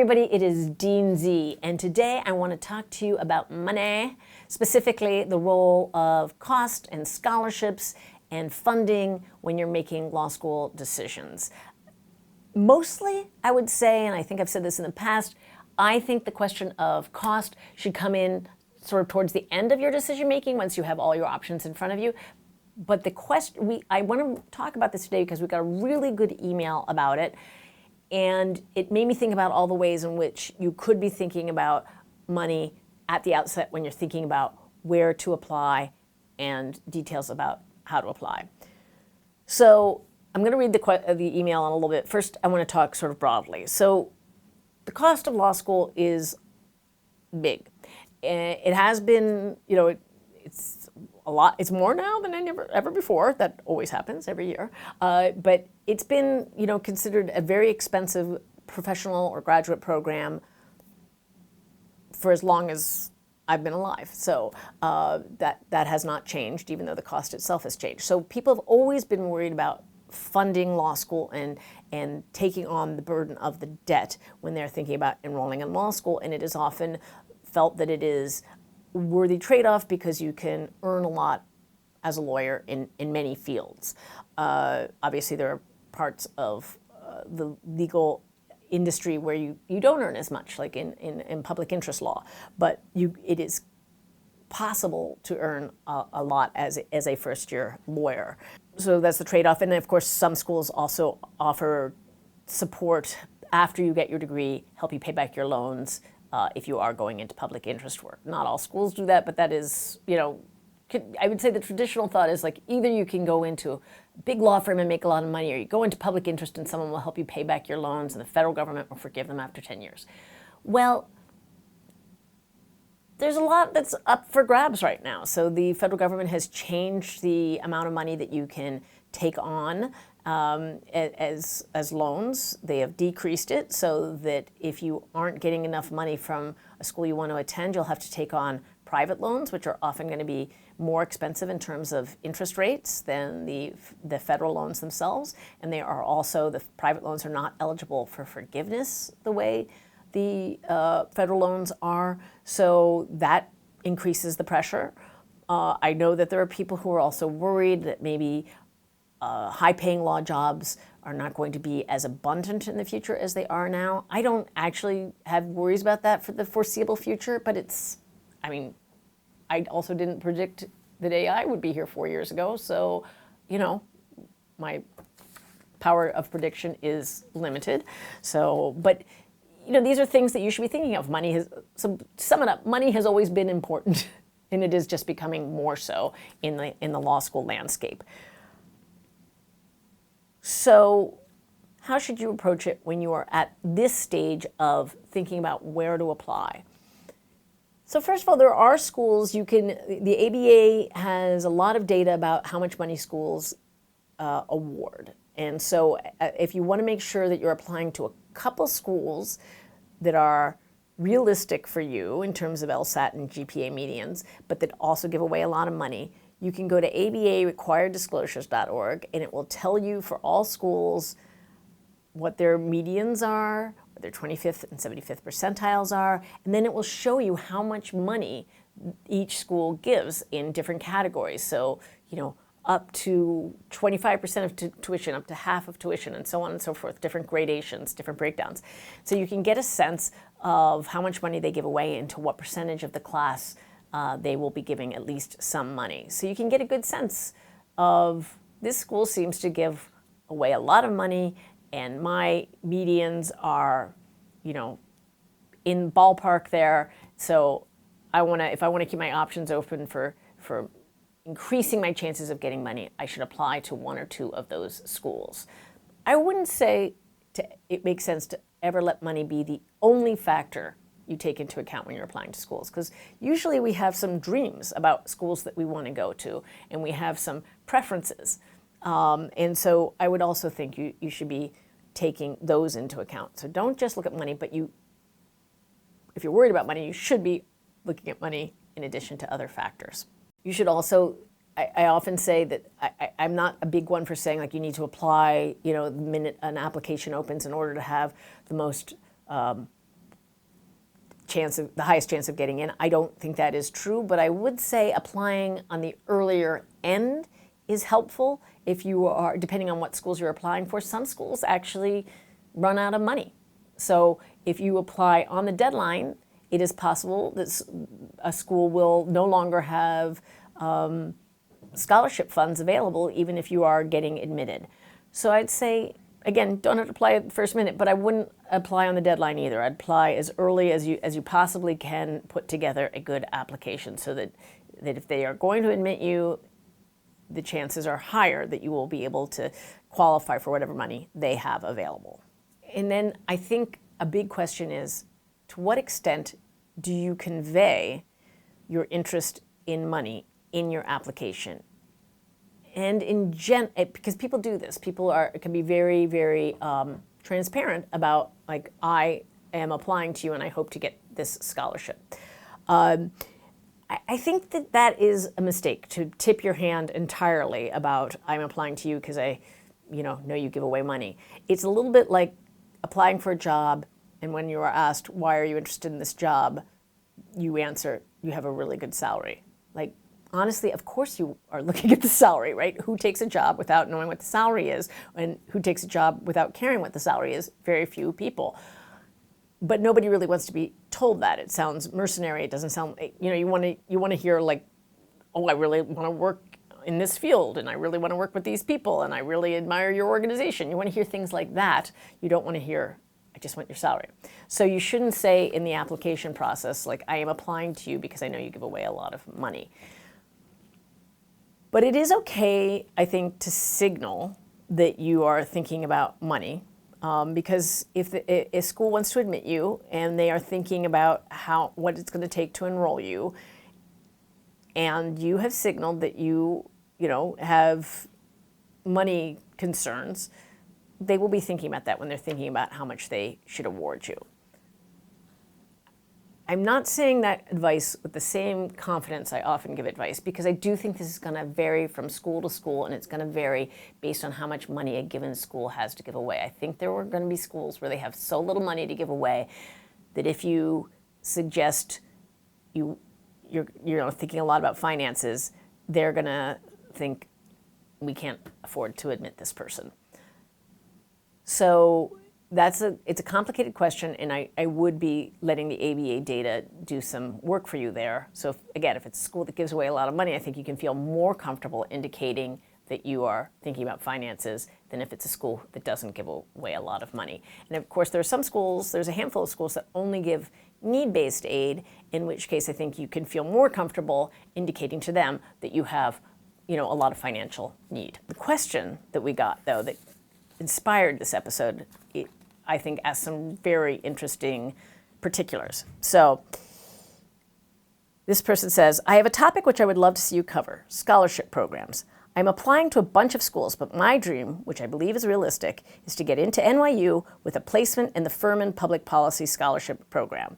everybody, it is Dean Z, and today I want to talk to you about money, specifically the role of cost and scholarships and funding when you're making law school decisions. Mostly, I would say, and I think I've said this in the past, I think the question of cost should come in sort of towards the end of your decision making once you have all your options in front of you. But the question, I want to talk about this today because we got a really good email about it. And it made me think about all the ways in which you could be thinking about money at the outset when you're thinking about where to apply and details about how to apply. So I'm going to read the email in a little bit. First, I want to talk sort of broadly. So the cost of law school is big. It has been, it's a lot. It's more now than ever before. That always happens every year. But it's been, considered a very expensive professional or graduate program for as long as I've been alive. So that has not changed, even though the cost itself has changed. So people have always been worried about funding law school and taking on the burden of the debt when they're thinking about enrolling in law school. And it is often felt that it is a worthy trade-off because you can earn a lot as a lawyer in many fields. Obviously, there are parts of the legal industry where you don't earn as much, like in public interest law, but it is possible to earn a lot as a first-year lawyer. So that's the trade-off. And of course, some schools also offer support after you get your degree, help you pay back your loans if you are going into public interest work. Not all schools do that, but that is, I would say the traditional thought is like either you can go into a big law firm and make a lot of money, or you go into public interest and someone will help you pay back your loans and the federal government will forgive them after 10 years. Well, there's a lot that's up for grabs right now. So the federal government has changed the amount of money that you can take on as loans. They have decreased it so that if you aren't getting enough money from a school you want to attend, you'll have to take on private loans, which are often going to be more expensive in terms of interest rates than the federal loans themselves. And the private loans are not eligible for forgiveness the way the federal loans are, so that increases the pressure. I know that there are people who are also worried that maybe high-paying law jobs are not going to be as abundant in the future as they are now. I don't actually have worries about that for the foreseeable future, but I also didn't predict that AI would be here 4 years ago, so, my power of prediction is limited. So, but these are things that you should be thinking of. So to sum it up, money has always been important, and it is just becoming more so in the law school landscape. So how should you approach it when you are at this stage of thinking about where to apply? So first of all, there are schools the ABA has a lot of data about how much money schools award. And so if you want to make sure that you're applying to a couple schools that are realistic for you in terms of LSAT and GPA medians, but that also give away a lot of money, you can go to abarequireddisclosures.org, and it will tell you for all schools what their medians are, what their 25th and 75th percentiles are, and then it will show you how much money each school gives in different categories. So, up to 25% of tuition, up to half of tuition, and so on and so forth, different gradations, different breakdowns. So you can get a sense of how much money they give away and to what percentage of the class they will be giving at least some money. So you can get a good sense of this school seems to give away a lot of money, and my medians are, in ballpark there. So if I want to keep my options open for increasing my chances of getting money, I should apply to one or two of those schools. I wouldn't say it makes sense to ever let money be the only factor you take into account when you're applying to schools, because usually we have some dreams about schools that we want to go to, and we have some preferences. And so I would also think you should be taking those into account. So don't just look at money, but if you're worried about money, you should be looking at money in addition to other factors. You should also, I often say that I'm not a big one for saying like you need to apply, the minute an application opens in order to have the most the highest chance of getting in. I don't think that is true, but I would say applying on the earlier end is helpful if you are, depending on what schools you're applying for. Some schools actually run out of money. So if you apply on the deadline, it is possible that a school will no longer have scholarship funds available, even if you are getting admitted. So I'd say, again, don't have to apply at the first minute, but I wouldn't apply on the deadline either. I'd apply as early as you possibly can put together a good application so that if they are going to admit you, the chances are higher that you will be able to qualify for whatever money they have available. And then I think a big question is, to what extent do you convey your interest in money in your application? And because people do this, can be very, very transparent about, like, I am applying to you and I hope to get this scholarship. I think that is a mistake, to tip your hand entirely about, I'm applying to you because I know you give away money. It's a little bit like applying for a job, and when you are asked, why are you interested in this job, you answer, you have a really good salary. Like, honestly, of course you are looking at the salary, right? Who takes a job without knowing what the salary is? And who takes a job without caring what the salary is? Very few people. But nobody really wants to be told that. It sounds mercenary. It doesn't sound, you want to hear, like, oh, I really want to work in this field, and I really want to work with these people, and I really admire your organization. You want to hear things like that. You don't want to hear, I just want your salary. So you shouldn't say in the application process, like, I am applying to you because I know you give away a lot of money. But it is okay, I think, to signal that you are thinking about money. Because if a school wants to admit you and they are thinking about what it's going to take to enroll you, and you have signaled that you have money concerns, they will be thinking about that when they're thinking about how much they should award you. I'm not saying that advice with the same confidence I often give advice, because I do think this is going to vary from school to school, and it's going to vary based on how much money a given school has to give away. I think there are going to be schools where they have so little money to give away that if you suggest you're thinking a lot about finances, they're going to think, we can't afford to admit this person. So it's a complicated question, and I would be letting the ABA data do some work for you there. So if it's a school that gives away a lot of money, I think you can feel more comfortable indicating that you are thinking about finances than if it's a school that doesn't give away a lot of money. And of course, there's a handful of schools that only give need-based aid, in which case I think you can feel more comfortable indicating to them that you have, a lot of financial need. The question that we got, though, that inspired this episode, I think, asked some very interesting particulars. So this person says, I have a topic which I would love to see you cover: scholarship programs. I'm applying to a bunch of schools, but my dream, which I believe is realistic, is to get into NYU with a placement in the Furman Public Policy Scholarship Program.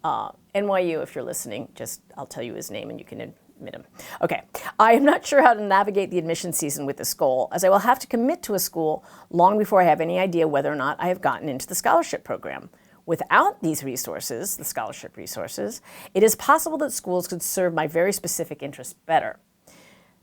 NYU, if you're listening, I'll tell you his name and you can admit him. Okay, I am not sure how to navigate the admission season with this goal, as I will have to commit to a school long before I have any idea whether or not I have gotten into the scholarship program. Without these resources, the scholarship resources, it is possible that schools could serve my very specific interests better.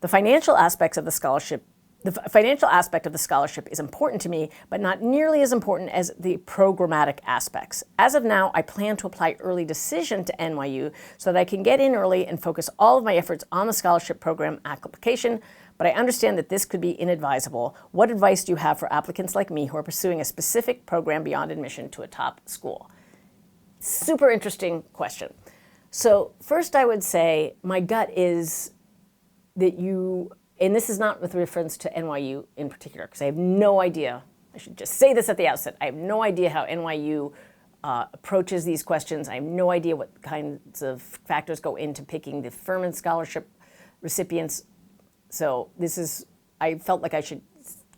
The financial aspect of the scholarship is important to me, but not nearly as important as the programmatic aspects. As of now, I plan to apply early decision to NYU so that I can get in early and focus all of my efforts on the scholarship program application, but I understand that this could be inadvisable. What advice do you have for applicants like me who are pursuing a specific program beyond admission to a top school? Super interesting question. So first I would say my gut is that and this is not with reference to NYU in particular, because I have no idea, I should just say this at the outset, I have no idea how NYU approaches these questions. I have no idea what kinds of factors go into picking the Furman Scholarship recipients. So I felt like I should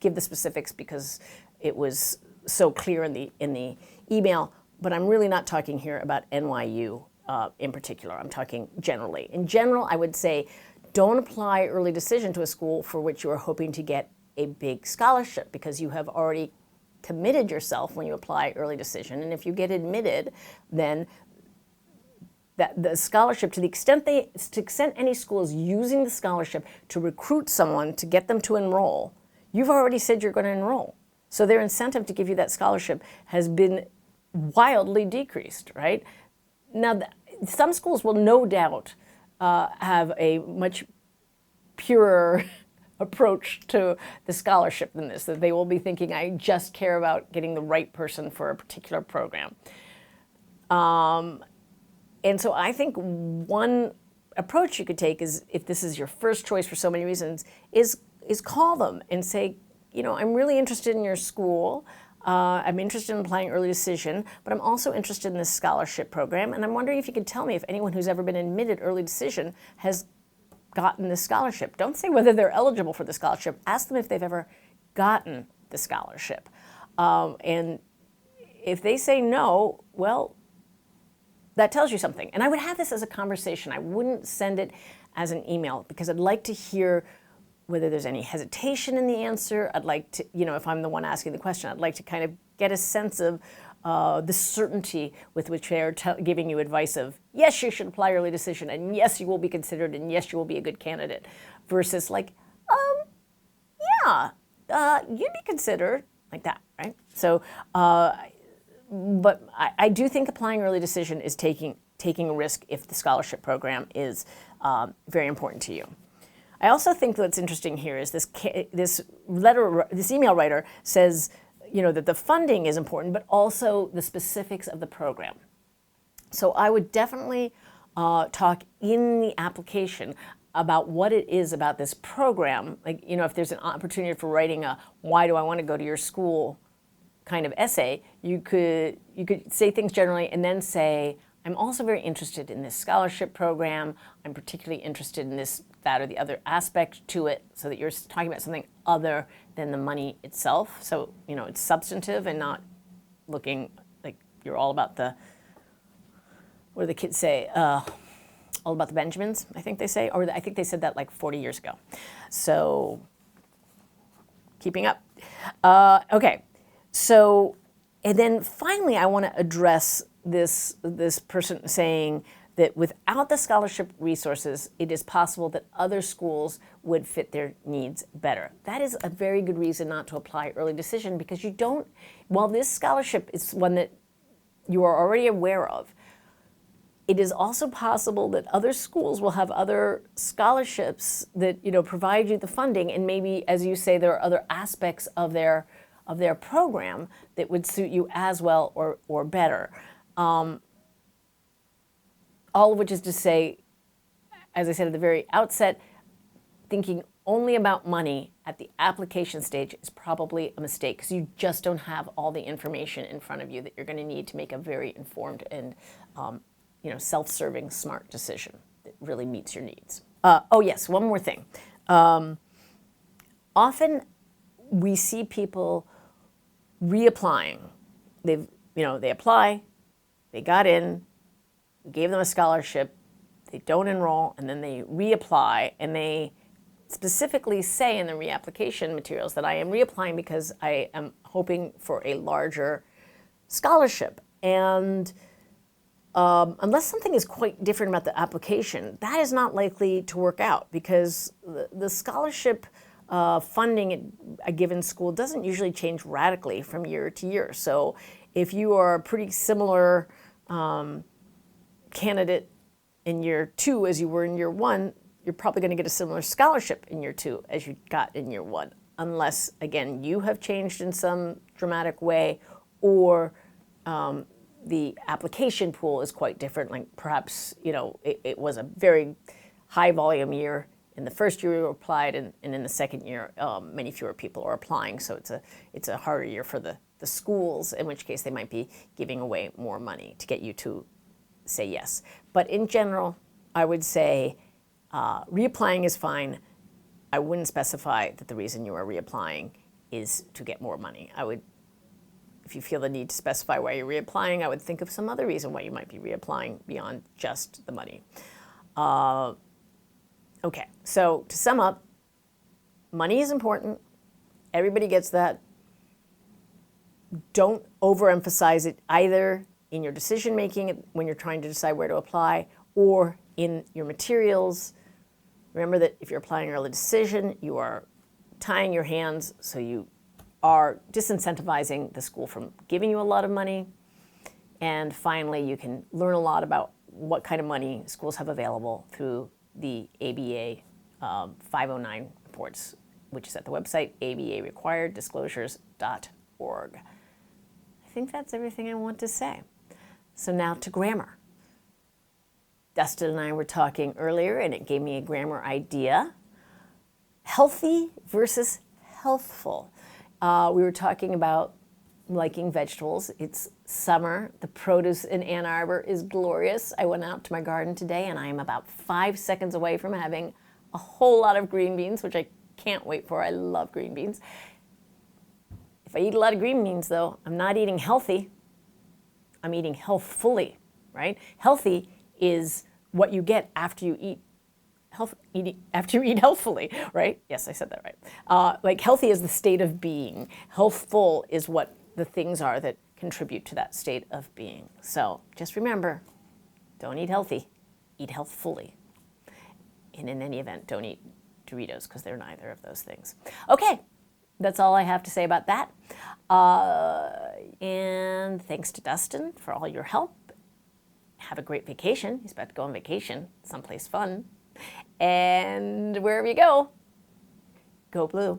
give the specifics because it was so clear in the email, but I'm really not talking here about NYU in particular. I'm talking generally. In general, I would say, don't apply early decision to a school for which you are hoping to get a big scholarship, because you have already committed yourself when you apply early decision. And if you get admitted, then that the scholarship, to the extent any school is using the scholarship to recruit someone to get them to enroll, you've already said you're going to enroll. So their incentive to give you that scholarship has been wildly decreased, right? Now, some schools will no doubt have a much purer approach to the scholarship than this, that they will be thinking, I just care about getting the right person for a particular program. And so I think one approach you could take is, if this is your first choice for so many reasons, is call them and say, I'm really interested in your school. I'm interested in applying early decision, but I'm also interested in this scholarship program. And I'm wondering if you could tell me if anyone who's ever been admitted early decision has gotten this scholarship. Don't say whether they're eligible for the scholarship. Ask them if they've ever gotten the scholarship. And if they say no, well, that tells you something. And I would have this as a conversation. I wouldn't send it as an email, because I'd like to hear whether there's any hesitation in the answer. I'd like to, if I'm the one asking the question, I'd like to kind of get a sense of the certainty with which they're giving you advice of, yes, you should apply early decision, and yes, you will be considered, and yes, you will be a good candidate, versus like, you'd be considered, like that, right? So, but I do think applying early decision is taking a risk if the scholarship program is very important to you. I also think what's interesting here is this email writer says, that the funding is important, but also the specifics of the program. So I would definitely talk in the application about what it is about this program. Like, if there's an opportunity for writing a "why do I want to go to your school" kind of essay, you could say things generally and then say, I'm also very interested in this scholarship program. I'm particularly interested in this, that, or the other aspect to it, so that you're talking about something other than the money itself. So, it's substantive and not looking like you're all about what do the kids say? All about the Benjamins, I think they say. Or I think they said that like 40 years ago. So, keeping up. Okay. So, and then finally, I want to address this person saying that without the scholarship resources, it is possible that other schools would fit their needs better. That is a very good reason not to apply early decision, because while this scholarship is one that you are already aware of, it is also possible that other schools will have other scholarships that, provide you the funding, and maybe, as you say, there are other aspects of their program that would suit you as well or better. All of which is to say, as I said at the very outset, thinking only about money at the application stage is probably a mistake, because you just don't have all the information in front of you that you're going to need to make a very informed and self-serving, smart decision that really meets your needs. Oh yes, one more thing. Often we see people reapplying. They apply, they got in, we gave them a scholarship, they don't enroll, and then they reapply, and they specifically say in the reapplication materials that I am reapplying because I am hoping for a larger scholarship. And unless something is quite different about the application, that is not likely to work out, because the scholarship funding at a given school doesn't usually change radically from year to year. So if you are a pretty similar candidate in year 2 as you were in year 1, you're probably going to get a similar scholarship in year 2 as you got in year 1, unless, again, you have changed in some dramatic way, or the application pool is quite different. Like perhaps, it was a very high volume year in the first year you applied, and in the second year, many fewer people are applying. So it's a harder year for the schools, in which case they might be giving away more money to get you to say yes. But in general, I would say reapplying is fine. I wouldn't specify that the reason you are reapplying is to get more money. If you feel the need to specify why you're reapplying, I would think of some other reason why you might be reapplying beyond just the money. Okay, so to sum up, money is important. Everybody gets that. Don't overemphasize it either. in your decision making when you're trying to decide where to apply, or in your materials. Remember that if you're applying early decision, you are tying your hands, so you are disincentivizing the school from giving you a lot of money. And finally, you can learn a lot about what kind of money schools have available through the ABA 509 reports, which is at the website abarequireddisclosures.org. I think that's everything I want to say. So now to grammar. Dustin and I were talking earlier, and it gave me a grammar idea. Healthy versus healthful. We were talking about liking vegetables. It's summer. The produce in Ann Arbor is glorious. I went out to my garden today, and I am about 5 seconds away from having a whole lot of green beans, which I can't wait for. I love green beans. If I eat a lot of green beans, though, I'm not eating healthy. I'm eating healthfully, right? Healthy is what you get after you eat healthfully, right? Yes, I said that right. Like healthy is the state of being. Healthful is what the things are that contribute to that state of being. So just remember, don't eat healthy, eat healthfully. And in any event, don't eat Doritos because they're neither of those things. Okay, that's all I have to say about that. And thanks to Dustin for all your help. Have a great vacation. He's about to go on vacation, someplace fun. And wherever you go, go blue.